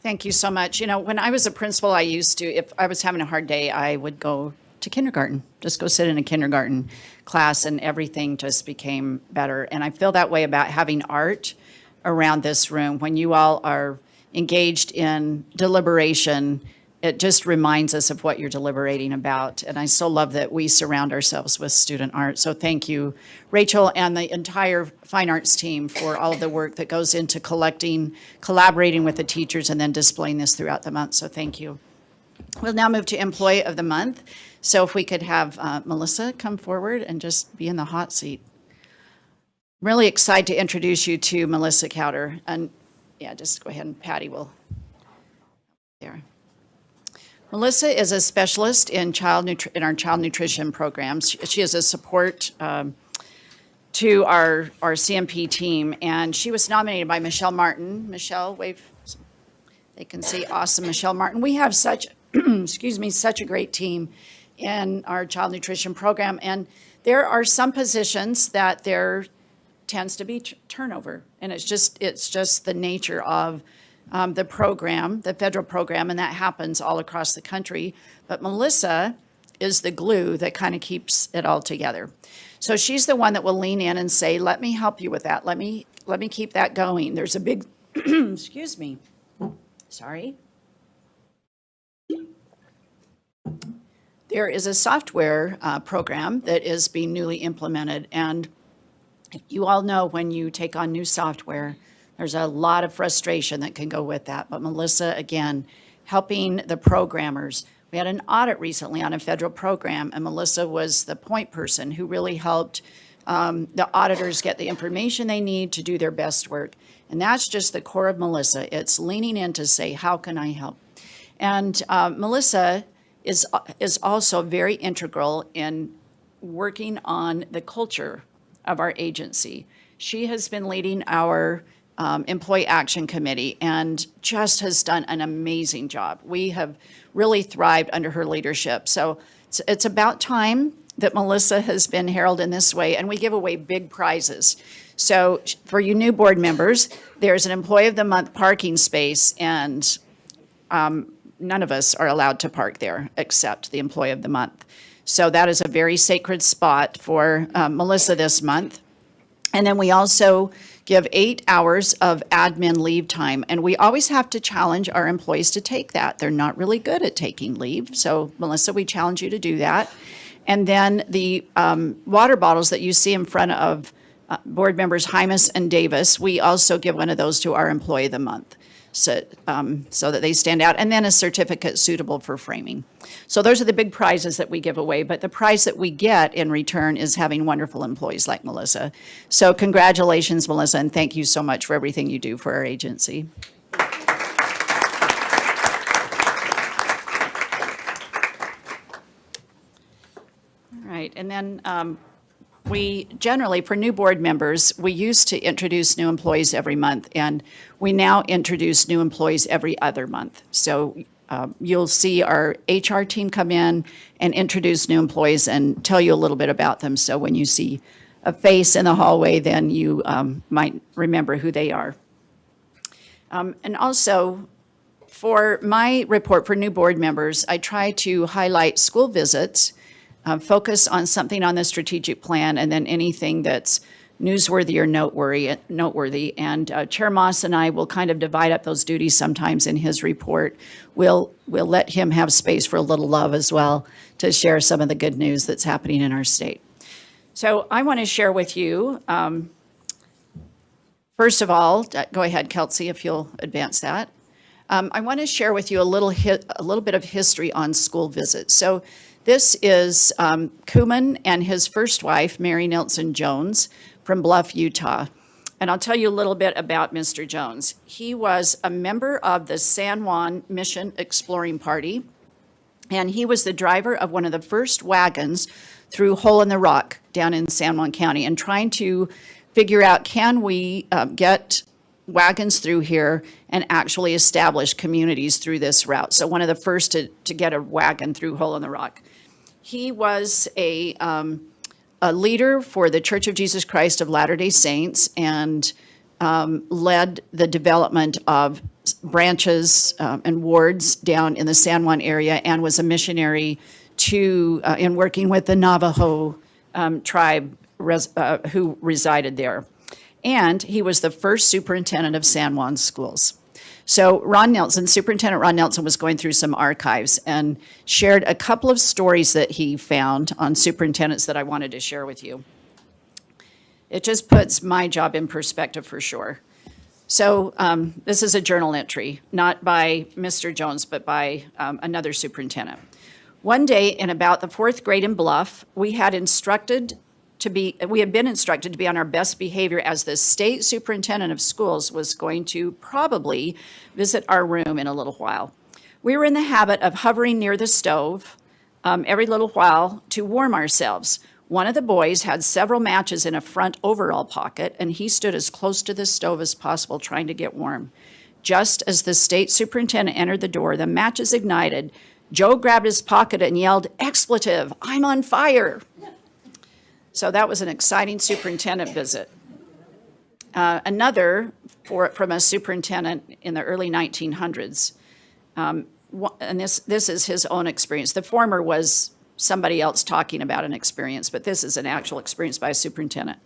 Thank you so much. You know, when I was a principal, I used to, if I was having a hard day, I would go to kindergarten, just go sit in a kindergarten class, and everything just became better. And I feel that way about having art around this room. When you all are engaged in deliberation, it just reminds us of what you're deliberating about. And I so love that we surround ourselves with student art. So thank you, Rachel, and the entire Fine Arts team for all of the work that goes into collecting, collaborating with the teachers, and then displaying this throughout the month. So thank you. We'll now move to Employee of the Month. So if we could have Melissa come forward and just be in the hot seat. I'm really excited to introduce you to Melissa Cowder. And yeah, just go ahead and Patty will. There. Melissa is a specialist in our child nutrition programs. She is a support to our CMP team, and she was nominated by Michelle Martin. Michelle, wave. They can see awesome Michelle Martin. We have such, excuse me, such a great team in our child nutrition program, and there are some positions that there tends to be turnover, and it's just the nature of the program, the federal program, and that happens all across the country. But Melissa is the glue that kind of keeps it all together. So she's the one that will lean in and say, let me help you with that. Let me keep that going. There's a big, excuse me, sorry. There is a software program that is being newly implemented. And you all know when you take on new software, there's a lot of frustration that can go with that. But Melissa, again, helping the programmers. We had an audit recently on a federal program, and Melissa was the point person who really helped the auditors get the information they need to do their best work. And that's just the core of Melissa. It's leaning in to say, how can I help? And Melissa is also very integral in working on the culture of our agency. She has been leading our Employee Action Committee and just has done an amazing job. We have really thrived under her leadership. So it's about time that Melissa has been heralded in this way, and we give away big prizes. So for you new board members, there's an Employee of the Month parking space, and none of us are allowed to park there except the Employee of the Month. So that is a very sacred spot for Melissa this month. And then we also give 8 hours of admin leave time. And we always have to challenge our employees to take that. They're not really good at taking leave. So Melissa, we challenge you to do that. And then the water bottles that you see in front of board members Hymas and Davis, we also give one of those to our Employee of the Month. So that they stand out, and then a certificate suitable for framing. So those are the big prizes that we give away, but the prize that we get in return is having wonderful employees like Melissa. So congratulations, Melissa, and thank you so much for everything you do for our agency. All right, and then we generally, for new board members, we used to introduce new employees every month, and we now introduce new employees every other month. So you'll see our HR team come in and introduce new employees and tell you a little bit about them. So when you see a face in the hallway, then you might remember who they are. And also, for my report for new board members, I try to highlight school visits, focus on something on the strategic plan, and then anything that's newsworthy or noteworthy. And Chair Moss and I will kind of divide up those duties sometimes in his report. We'll let him have space for a little love as well to share some of the good news that's happening in our state. So I want to share with you, first of all, go ahead, Kelsey, if you'll advance that. I want to share with you a little bit of history on school visits. So this is Kuman and his first wife, Mary Nilsson Jones, from Bluff, Utah. And I'll tell you a little bit about Mr. Jones. He was a member of the San Juan Mission Exploring Party. And he was the driver of one of the first wagons through Hole in the Rock down in San Juan County, and trying to figure out, can we get wagons through here and actually establish communities through this route. So one of the first to get a wagon through Hole in the Rock. He was a leader for the Church of Jesus Christ of Latter-day Saints, and led the development of branches and wards down in the San Juan area, and was a missionary to in working with the Navajo tribe who resided there. And he was the first superintendent of San Juan schools. So Superintendent Ron Nelson was going through some archives and shared a couple of stories that he found on superintendents that I wanted to share with you. It just puts my job in perspective for sure. So this is a journal entry, not by Mr. Jones, but by another superintendent. One day in about the 4th grade in Bluff, we had been instructed to be on our best behavior, as the state superintendent of schools was going to probably visit our room in a little while. We were in the habit of hovering near the stove every little while to warm ourselves. One of the boys had several matches in a front overall pocket, and he stood as close to the stove as possible trying to get warm. Just as the state superintendent entered the door, the matches ignited. Joe grabbed his pocket and yelled, "Expletive, I'm on fire." So that was an exciting superintendent visit. Another from a superintendent in the early 1900s. And this is his own experience. The former was somebody else talking about an experience, but this is an actual experience by a superintendent.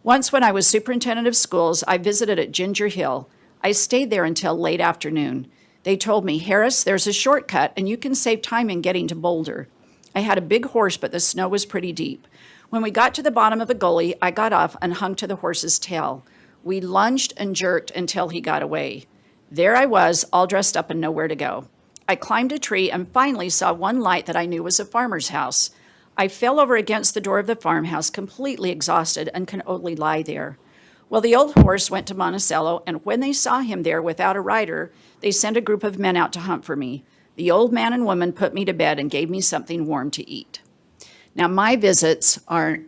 Once when I was superintendent of schools, I visited at Ginger Hill. I stayed there until late afternoon. They told me, "Harris, there's a shortcut and you can save time in getting to Boulder." I had a big horse, but the snow was pretty deep. When we got to the bottom of a gully, I got off and hung to the horse's tail. We lunged and jerked until he got away. There I was, all dressed up and nowhere to go. I climbed a tree and finally saw one light that I knew was a farmer's house. I fell over against the door of the farmhouse, completely exhausted, and can only lie there. Well, the old horse went to Monticello, and when they saw him there without a rider, they sent a group of men out to hunt for me. The old man and woman put me to bed and gave me something warm to eat. Now, my visits are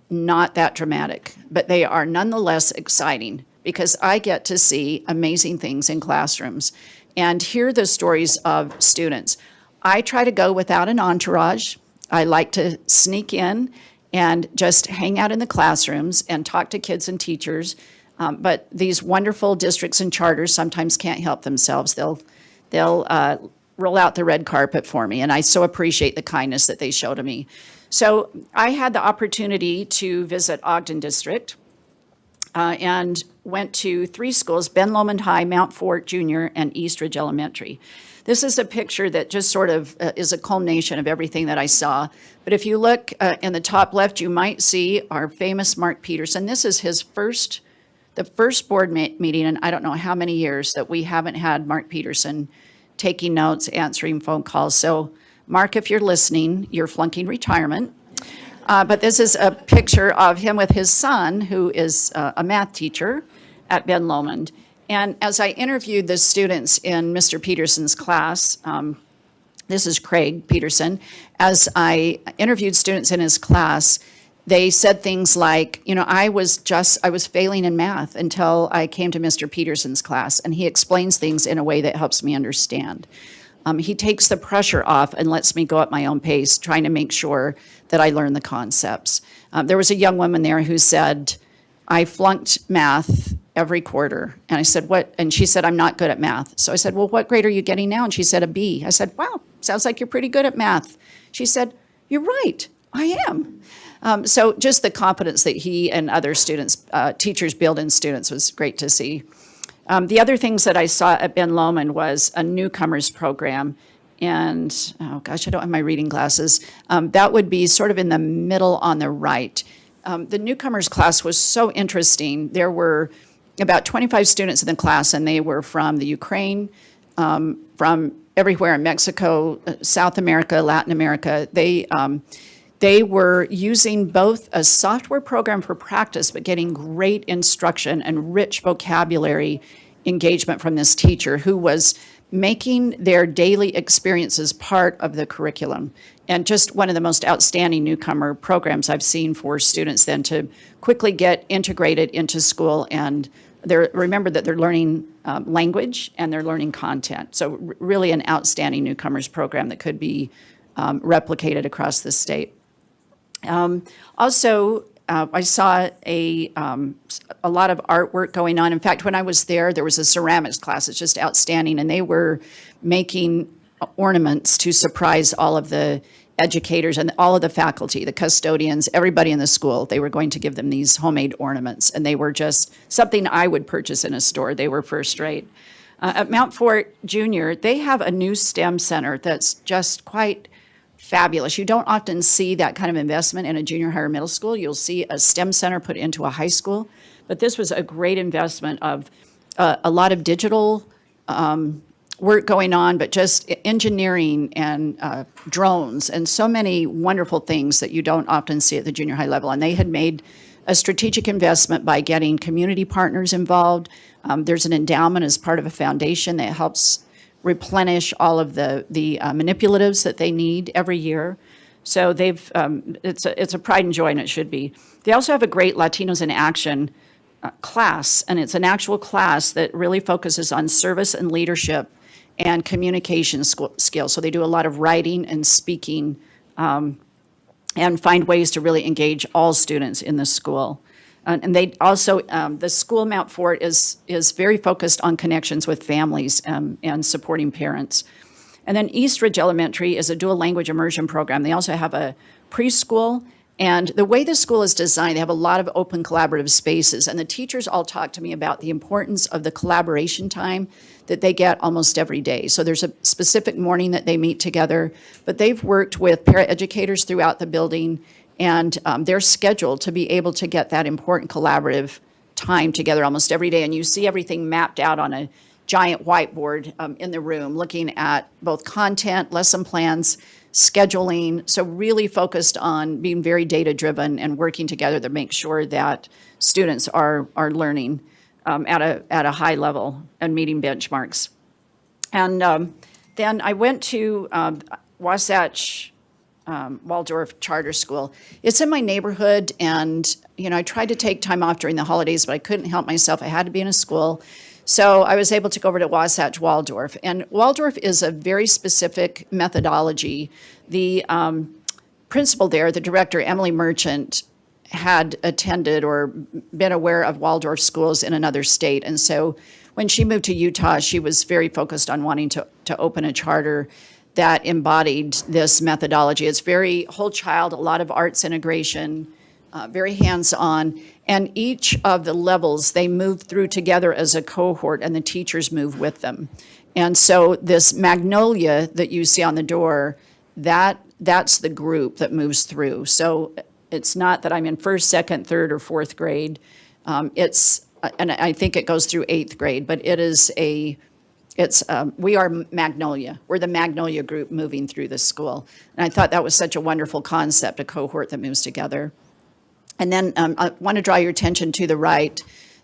not that dramatic, but they are nonetheless exciting because I get to see amazing things in classrooms and hear the stories of students. I try to go without an entourage. I like to sneak in and just hang out in the classrooms and talk to kids and teachers. But these wonderful districts and charters sometimes can't help themselves. They'll roll out the red carpet for me, and I so appreciate the kindness that they show to me. So I had the opportunity to visit Ogden District and went to 3 schools, Ben Lomond High, Mount Fort Junior, and East Ridge Elementary. This is a picture that just sort of is a culmination of everything that I saw. But if you look in the top left, you might see our famous Mark Peterson. This is the first board meeting in I don't know how many years that we haven't had Mark Peterson taking notes, answering phone calls. So Mark, if you're listening, you're flunking retirement. But this is a picture of him with his son, who is a math teacher at Ben Lomond. And as I interviewed the students in Mr. Peterson's class, this is Craig Peterson, as I interviewed students in his class, they said things like, I was failing in math until I came to Mr. Peterson's class, and he explains things in a way that helps me understand. He takes the pressure off and lets me go at my own pace, trying to make sure that I learn the concepts. There was a young woman there who said, "I flunked math every quarter." And I said, "What?" And she said, "I'm not good at math." So I said, "Well, what grade are you getting now?" And she said, "A B." I said, "Wow, sounds like you're pretty good at math." She said, "You're right, I am." So just the confidence that he and other teachers build in students was great to see. The other things that I saw at Ben Lomond was a newcomers program. And, oh gosh, I don't have my reading glasses. That would be sort of in the middle on the right. The newcomers class was so interesting. There were about 25 students in the class, and they were from the Ukraine, from everywhere in Mexico, South America, Latin America. They were using both a software program for practice, but getting great instruction and rich vocabulary engagement from this teacher who was making their daily experiences part of the curriculum. And just one of the most outstanding newcomer programs I've seen for students then to quickly get integrated into school. And remember that they're learning language and they're learning content. So really an outstanding newcomers program that could be replicated across the state. Also, I saw a lot of artwork going on. In fact, when I was there was a ceramics class. It's just outstanding. And they were making ornaments to surprise all of the educators and all of the faculty, the custodians, everybody in the school. They were going to give them these homemade ornaments. And they were just something I would purchase in a store. They were first rate. At Mount Fort Junior, they have a new STEM center that's just quite fabulous. You don't often see that kind of investment in a junior higher middle school. You'll see a STEM center put into a high school, but this was a great investment of a lot of digital work going on, but just engineering and drones and so many wonderful things that you don't often see at the junior high level. And they had made a strategic investment by getting community partners involved. There's an endowment as part of a foundation that helps replenish all of the manipulatives that they need every year. So they've it's a pride and joy, and it should be. They also have a great Latinos in Action class, and it's an actual class that really focuses on service and leadership and communication skills. So they do a lot of writing and speaking and find ways to really engage all students in the school. And they also, the school Mount Fort is very focused on connections with families and supporting parents. And then Eastridge Elementary is a dual language immersion program. They also have a preschool. And the way the school is designed, they have a lot of open collaborative spaces. And the teachers all talk to me about the importance of the collaboration time that they get almost every day. So there's a specific morning that they meet together, but they've worked with paraeducators throughout the building, and they're scheduled to be able to get that important collaborative time together almost every day. And you see everything mapped out on a giant whiteboard in the room, looking at both content, lesson plans, scheduling. So really focused on being very data-driven and working together to make sure that students are learning at a high level and meeting benchmarks. And then I went to Wasatch Waldorf Charter School. It's in my neighborhood, and I tried to take time off during the holidays, but I couldn't help myself. I had to be in a school. So I was able to go over to Wasatch Waldorf. And Waldorf is a very specific methodology. The principal there, the director, Emily Merchant, had attended or been aware of Waldorf schools in another state. And so when she moved to Utah, she was very focused on wanting to open a charter that embodied this methodology. It's very whole child, a lot of arts integration, very hands-on. And each of the levels, they move through together as a cohort, and the teachers move with them. And so this magnolia that you see on the door, that's the group that moves through. So it's not that I'm in first, second, third, or fourth grade. And I think it goes through 8th grade, but we are Magnolia. We're the Magnolia group moving through the school. And I thought that was such a wonderful concept, a cohort that moves together. And then I want to draw your attention to the right.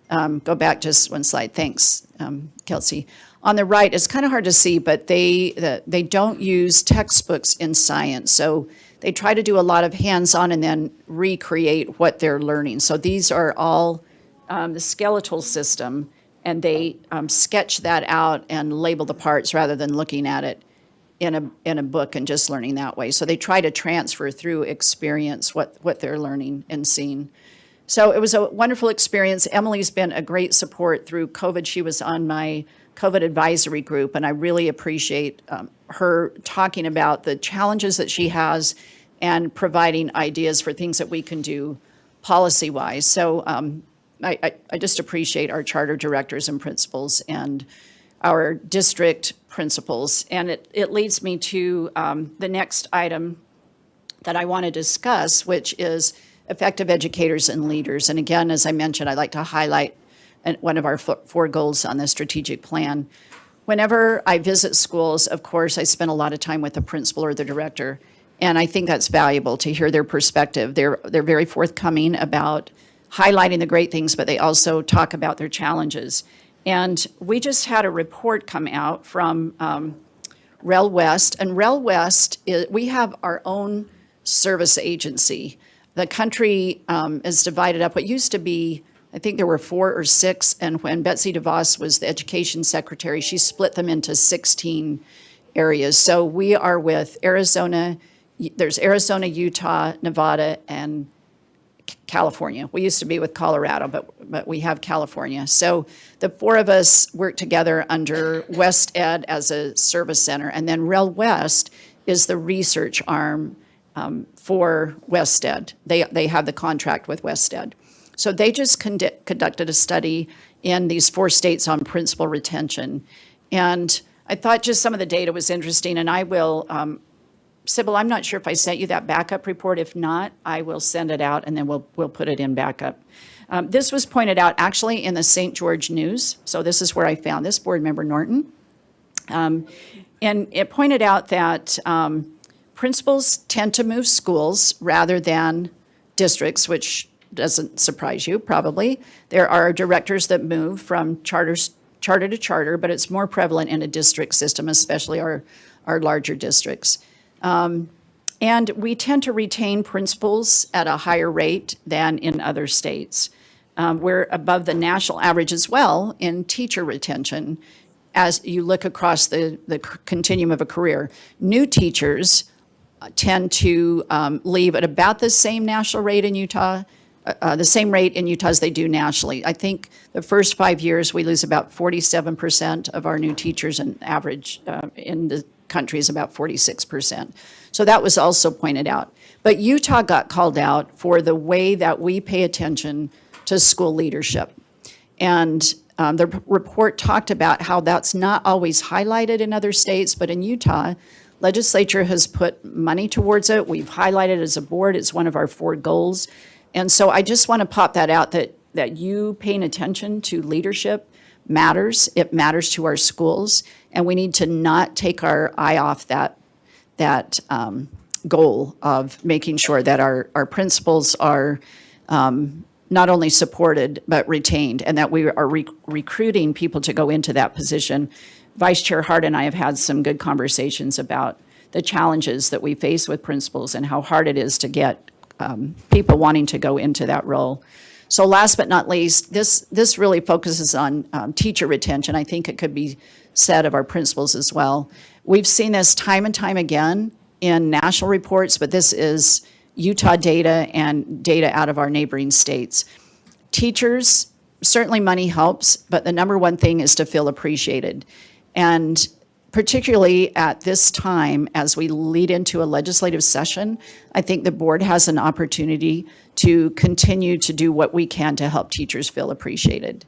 Go back just one slide. Thanks, Kelsey. On the right, it's kind of hard to see, but they don't use textbooks in science. So they try to do a lot of hands-on and then recreate what they're learning. So these are all the skeletal system, and they sketch that out and label the parts rather than looking at it in a book and just learning that way. So they try to transfer through experience what they're learning and seeing. So it was a wonderful experience. Emily's been a great support through COVID. She was on my COVID advisory group, and I really appreciate her talking about the challenges that she has and providing ideas for things that we can do policy-wise. So I just appreciate our charter directors and principals and our district principals. And it leads me to the next item that I want to discuss, which is effective educators and leaders. And again, as I mentioned, I'd like to highlight one of our 4 goals on the strategic plan. Whenever I visit schools, of course, I spend a lot of time with the principal or the director, and I think that's valuable to hear their perspective. They're very forthcoming about highlighting the great things, but they also talk about their challenges. And we just had a report come out from Rel West. And Rel West, we have our own service agency. The country is divided up. It used to be, I think there were 4 or 6, and when Betsy DeVos was the education secretary, she split them into 16 areas. So we are with Arizona, there's Arizona, Utah, Nevada, and California. We used to be with Colorado, but we have California. So the 4 of us work together under West Ed as a service center, and then Rel West is the research arm for West Ed. They have the contract with West Ed. So they just conducted a study in these 4 states on principal retention. And I thought just some of the data was interesting, and I will, Sybil, I'm not sure if I sent you that backup report. If not, I will send it out, and then we'll put it in backup. This was pointed out actually in the St. George News. So this is where I found this, Board Member Norton. And it pointed out that principals tend to move schools rather than districts, which doesn't surprise you, probably. There are directors that move from charter to charter, but it's more prevalent in a district system, especially our larger districts. And we tend to retain principals at a higher rate than in other states. We're above the national average as well in teacher retention as you look across the continuum of a career. New teachers tend to leave at about the same national rate in Utah, the same rate in Utah as they do nationally. I think the first 5 years, we lose about 47% of our new teachers, and average in the country is about 46%. So that was also pointed out. But Utah got called out for the way that we pay attention to school leadership. And the report talked about how that's not always highlighted in other states, but in Utah, legislature has put money towards it. We've highlighted it as a board. It's one of our 4 goals. And so I just want to pop that out, that you paying attention to leadership matters. It matters to our schools, and we need to not take our eye off that goal of making sure that our principals are not only supported but retained, and that we are recruiting people to go into that position. Vice Chair Hart and I have had some good conversations about the challenges that we face with principals and how hard it is to get people wanting to go into that role. So last but not least, this really focuses on teacher retention. I think it could be said of our principals as well. We've seen this time and time again in national reports, but this is Utah data and data out of our neighboring states. Teachers, certainly money helps, but the number one thing is to feel appreciated. And particularly at this time, as we lead into a legislative session, I think the board has an opportunity to continue to do what we can to help teachers feel appreciated.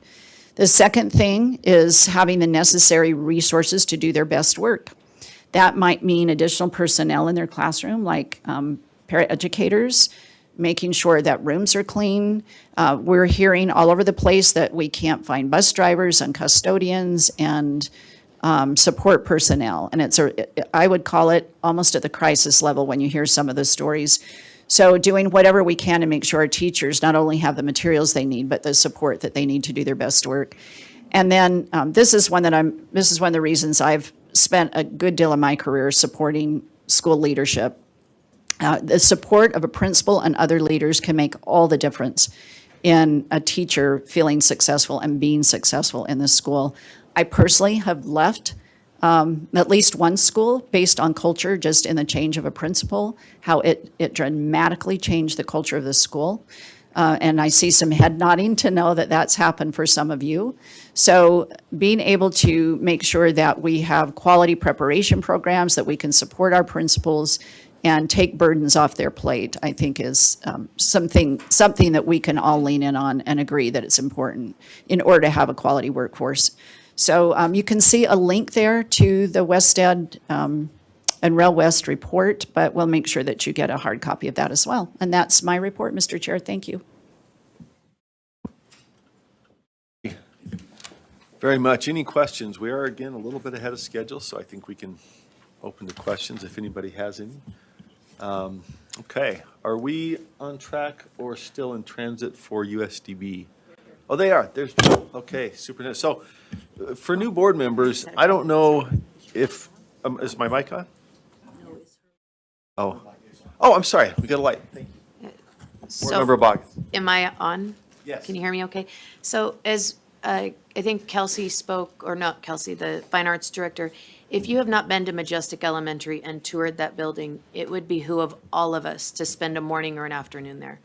The second thing is having the necessary resources to do their best work. That might mean additional personnel in their classroom, like paraeducators, making sure that rooms are clean. We're hearing all over the place that we can't find bus drivers and custodians and support personnel. And I would call it almost at the crisis level when you hear some of the stories. So doing whatever we can to make sure our teachers not only have the materials they need, but the support that they need to do their best work. And then this is one of the reasons I've spent a good deal of my career supporting school leadership. The support of a principal and other leaders can make all the difference in a teacher feeling successful and being successful in the school. I personally have left at least one school based on culture, just in the change of a principal, how it dramatically changed the culture of the school. And I see some head nodding to know that that's happened for some of you. So being able to make sure that we have quality preparation programs, that we can support our principals and take burdens off their plate, I think is something that we can all lean in on and agree that it's important in order to have a quality workforce. So you can see a link there to the West Ed and Rel West report, but we'll make sure that you get a hard copy of that as well. And that's my report, Mr. Chair. Thank you. Very much. Any questions? We are, again, a little bit ahead of schedule, so I think we can open to questions if anybody has any. Okay. Are we on track or still in transit for USDB? Oh, they are. There's, okay, superintendent. So for new board members, I don't know if, is my mic on? Oh, I'm sorry. We got a light. Thank you. Board Member Boggs. Am I on? Yes. Can you hear me okay? So as I think Kelsey spoke, or not Kelsey, the Fine Arts Director, if you have not been to Majestic Elementary and toured that building, it would behoove all of us to spend a morning or an afternoon there.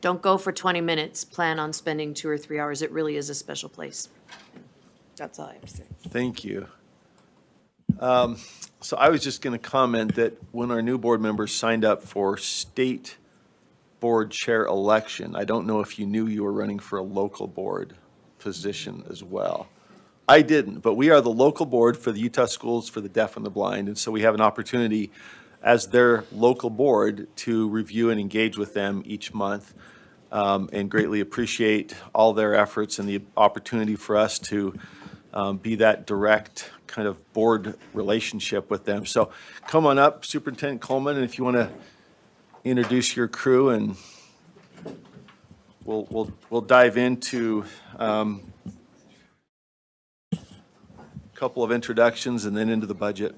Don't go for 20 minutes, plan on spending 2 or 3 hours. It really is a special place. That's all I have to say. Thank you. So I was just going to comment that when our new board members signed up for state board chair election, I don't know if you knew you were running for a local board position as well. I didn't, but we are the local board for the Utah Schools for the Deaf and the Blind, and so we have an opportunity as their local board to review and engage with them each month, and greatly appreciate all their efforts and the opportunity for us to be that direct kind of board relationship with them. So come on up, Superintendent Coleman, and if you want to introduce your crew, and we'll dive into a couple of introductions and then into the budget.